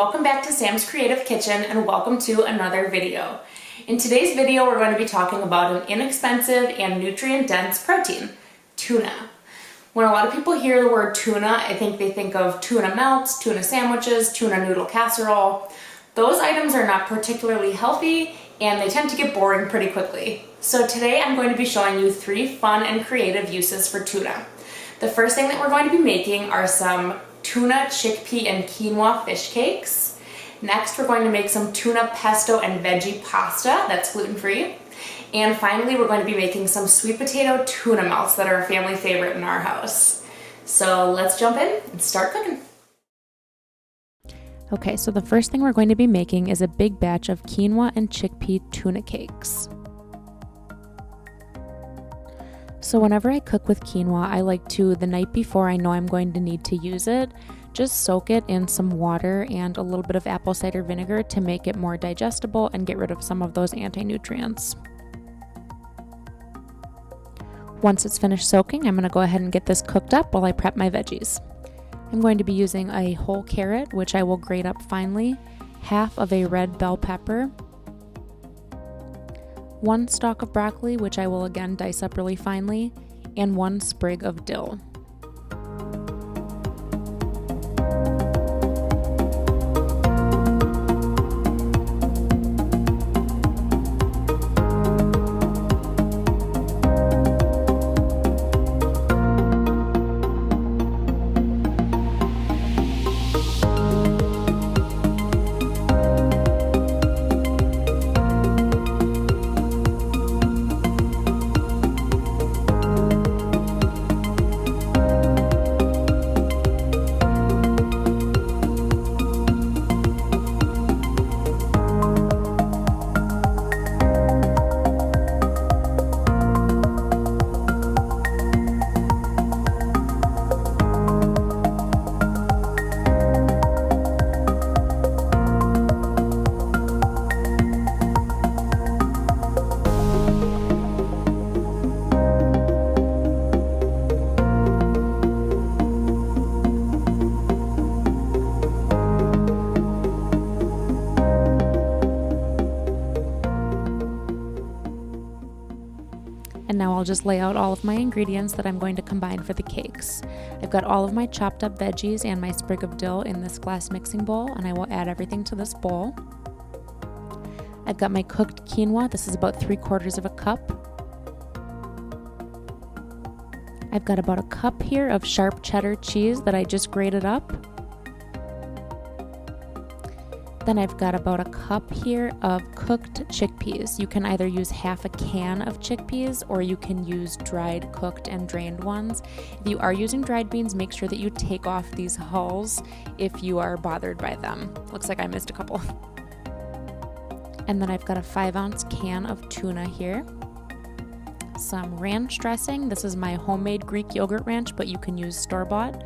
welcome back to Sam's Creative Kitchen and welcome to another video. In today's video, we're going to be talking about an inexpensive and nutrient-dense protein, tuna. When a lot of people hear the word tuna, I think they think of tuna melts, tuna sandwiches, tuna noodle casserole. Those items are not particularly healthy and they tend to get boring pretty quickly. So today I'm going to be showing you 3 fun and creative uses for tuna. The first thing that we're going to be making are some tuna, chickpea, and quinoa fish cakes. Next, we're going to make some tuna pesto and veggie pasta that's gluten-free. And finally, we're going to be making some sweet potato tuna melts that are a family favorite in our house. So let's jump in and start cooking. Okay, so the first thing we're going to be making is a big batch of quinoa and chickpea tuna cakes. So whenever I cook with quinoa, I like to, the night before I know I'm going to need to use it, just soak it in some water and a little bit of apple cider vinegar to make it more digestible and get rid of some of those anti-nutrients. Once it's finished soaking, I'm going to go ahead and get this cooked up while I prep my veggies. I'm going to be using a whole carrot, which I will grate up finely, half of a red bell pepper, 1 stalk of broccoli, which I will again dice up really finely, and 1 sprig of dill. And now I'll just lay out all of my ingredients that I'm going to combine for the cakes. I've got all of my chopped up veggies and my sprig of dill in this glass mixing bowl, and I will add everything to this bowl. I've got my cooked quinoa. This is about 3/4 of a cup. I've got about a cup here of sharp cheddar cheese that I just grated up. Then I've got about a cup here of cooked chickpeas. You can either use half a can of chickpeas or you can use dried, cooked, and drained ones. If you are using dried beans, make sure that you take off these hulls if you are bothered by them. Looks like I missed a couple. And then I've got a 5-ounce can of tuna here. Some ranch dressing. This is my homemade Greek yogurt ranch, but you can use store-bought.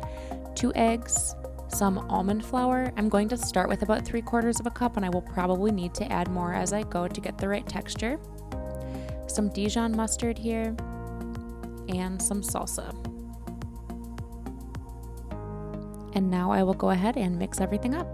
2 eggs. Some almond flour. I'm going to start with about 3/4 of a cup, and I will probably need to add more as I go to get the right texture. Some Dijon mustard here, and some salsa. And now I will go ahead and mix everything up.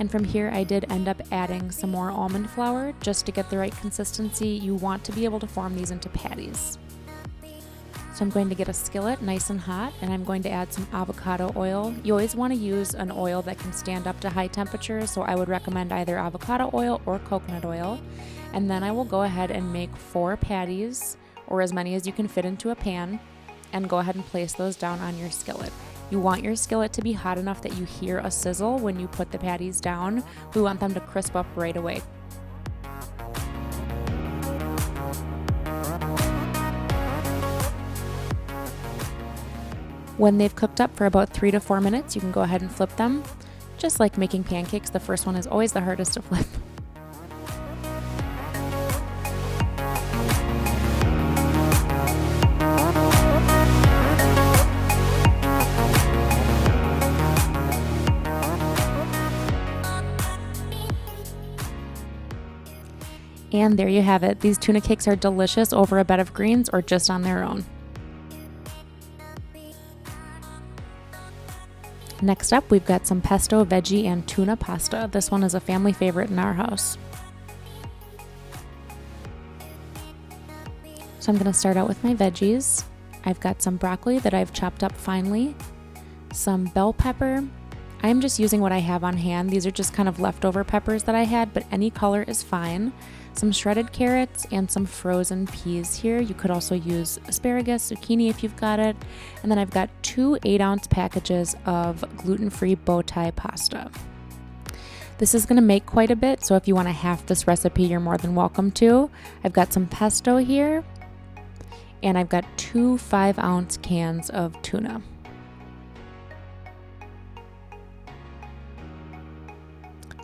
And from here I did end up adding some more almond flour just to get the right consistency. You want to be able to form these into patties. So I'm going to get a skillet nice and hot, and I'm going to add some avocado oil. You always want to use an oil that can stand up to high temperatures, so I would recommend either avocado oil or coconut oil. And then I will go ahead and make 4 patties, or as many as you can fit into a pan, and go ahead and place those down on your skillet. You want your skillet to be hot enough that you hear a sizzle when you put the patties down. We want them to crisp up right away. When they've cooked up for about 3 to 4 minutes, you can go ahead and flip them. Just like making pancakes, the first one is always the hardest to flip. And there you have it. These tuna cakes are delicious over a bed of greens or just on their own. Next up, we've got some pesto, veggie, and tuna pasta. This one is a family favorite in our house. So I'm going to start out with my veggies. I've got some broccoli that I've chopped up finely, some bell pepper. I'm just using what I have on hand. These are just kind of leftover peppers that I had, but any color is fine. Some shredded carrots and some frozen peas here. You could also use asparagus, zucchini if you've got it. And then I've got 2 8-ounce packages of gluten-free bow tie pasta. This is going to make quite a bit, so if you want to half this recipe, you're more than welcome to. I've got some pesto here, and I've got 2 5-ounce cans of tuna.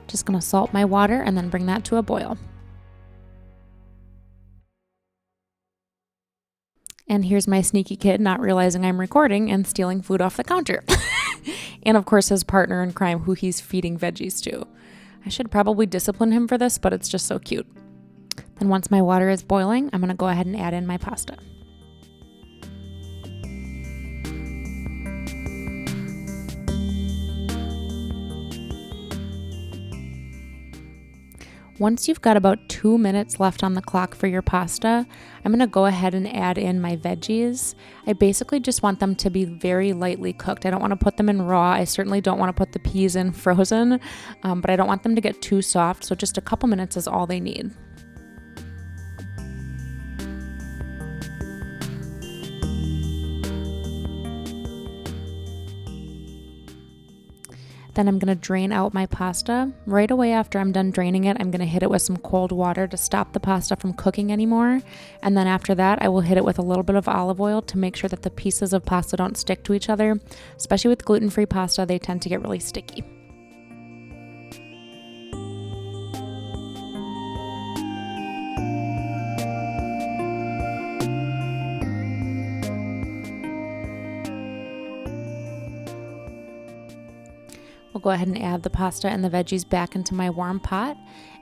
Just going to salt my water and then bring that to a boil. And here's my sneaky kid not realizing I'm recording and stealing food off the counter. And of course his partner in crime who he's feeding veggies to. I should probably discipline him for this, but it's just so cute. Then once my water is boiling, I'm going to go ahead and add in my pasta. Once you've got about 2 minutes left on the clock for your pasta, I'm going to go ahead and add in my veggies. I basically just want them to be very lightly cooked. I don't want to put them in raw. I certainly don't want to put the peas in frozen, but I don't want them to get too soft, so just a couple minutes is all they need. Then I'm going to drain out my pasta. Right away after I'm done draining it, I'm going to hit it with some cold water to stop the pasta from cooking anymore. And then after that, I will hit it with a little bit of olive oil to make sure that the pieces of pasta don't stick to each other. Especially with gluten-free pasta, they tend to get really sticky. I'll go ahead and add the pasta and the veggies back into my warm pot,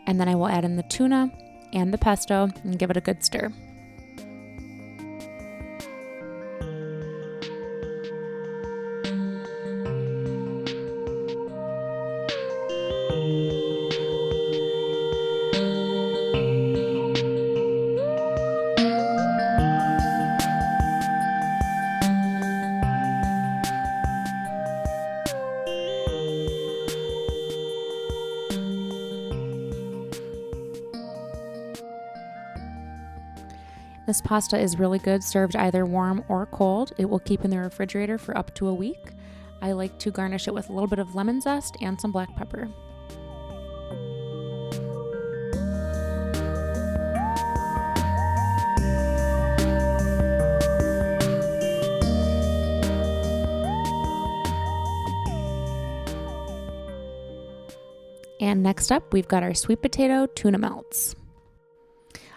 and then I will add in the tuna and the pesto and give it a good stir. This pasta is really good served either warm or cold. It will keep in the refrigerator for up to a week. I like to garnish it with a little bit of lemon zest and some black pepper. And next up, we've got our sweet potato tuna melts.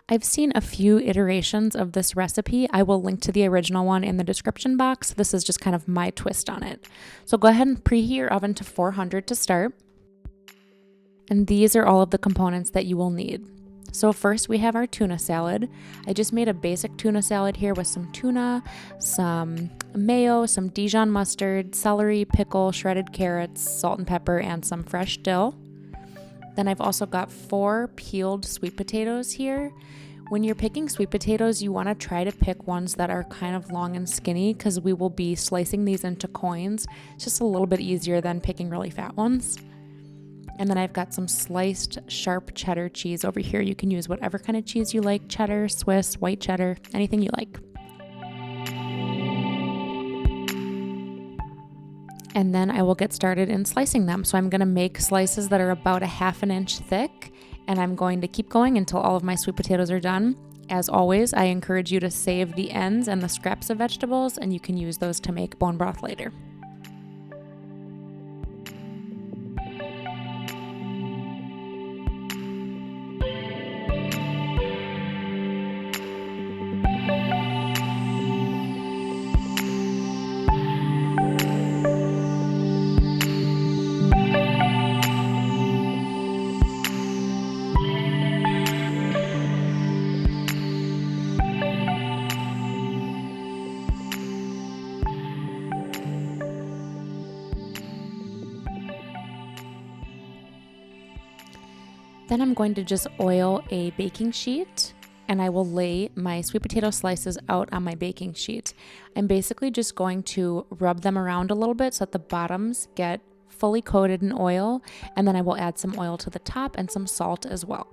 I've seen a few iterations of this recipe. I will link to the original one in the description box. This is just kind of my twist on it. So go ahead and preheat your oven to 400 to start. And these are all of the components that you will need. So first we have our tuna salad. I just made a basic tuna salad here with some tuna, some mayo, some Dijon mustard, celery, pickle, shredded carrots, salt and pepper, and some fresh dill. Then I've also got 4 peeled sweet potatoes here. When you're picking sweet potatoes, you want to try to pick ones that are kind of long and skinny because we will be slicing these into coins. It's just a little bit easier than picking really fat ones. And then I've got some sliced sharp cheddar cheese over here. You can use whatever kind of cheese you like, cheddar, Swiss, white cheddar, anything you like. And then I will get started in slicing them. So I'm going to make slices that are about 1/2 inch thick, and I'm going to keep going until all of my sweet potatoes are done. As always, I encourage you to save the ends and the scraps of vegetables, and you can use those to make bone broth later. Then I'm going to just oil a baking sheet, and I will lay my sweet potato slices out on my baking sheet. I'm basically just going to rub them around a little bit so that the bottoms get fully coated in oil, and then I will add some oil to the top and some salt as well.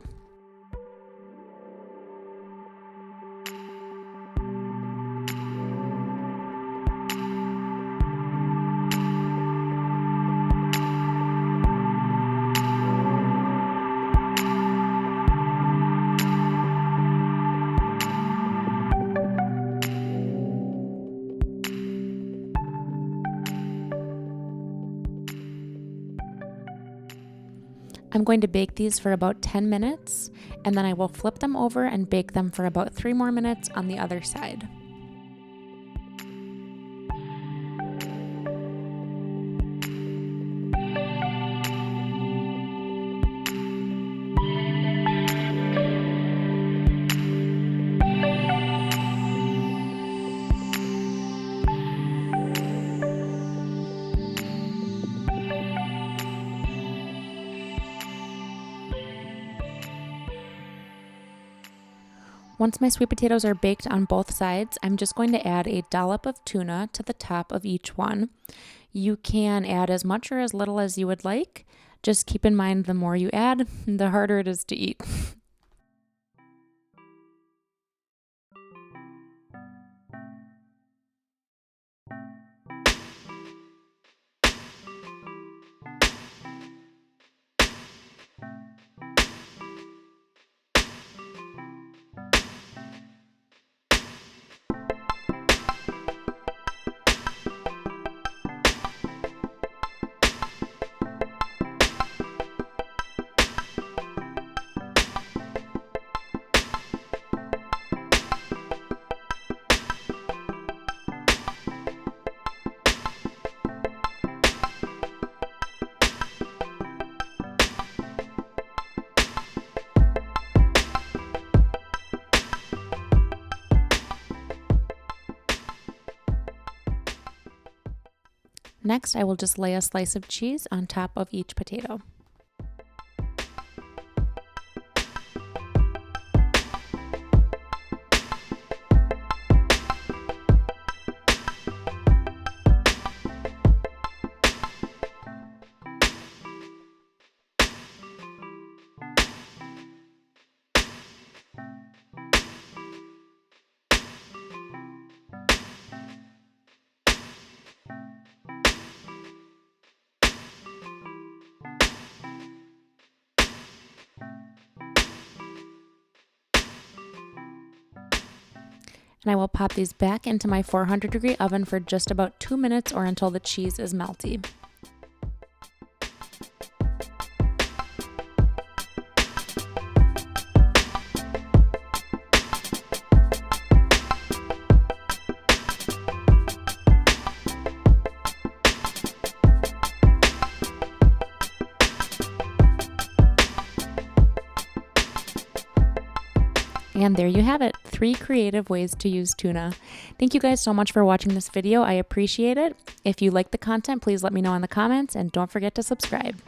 I'm going to bake these for about 10 minutes, and then I will flip them over and bake them for about 3 more minutes on the other side. Once my sweet potatoes are baked on both sides, I'm just going to add a dollop of tuna to the top of each one. You can add as much or as little as you would like. Just keep in mind the more you add, the harder it is to eat. Next, I will just lay a slice of cheese on top of each potato. And I will pop these back into my 400-degree oven for just about 2 minutes or until the cheese is melty. And there you have it, 3 creative ways to use tuna. Thank you guys so much for watching this video. I appreciate it. If you like the content, please let me know in the comments and don't forget to subscribe.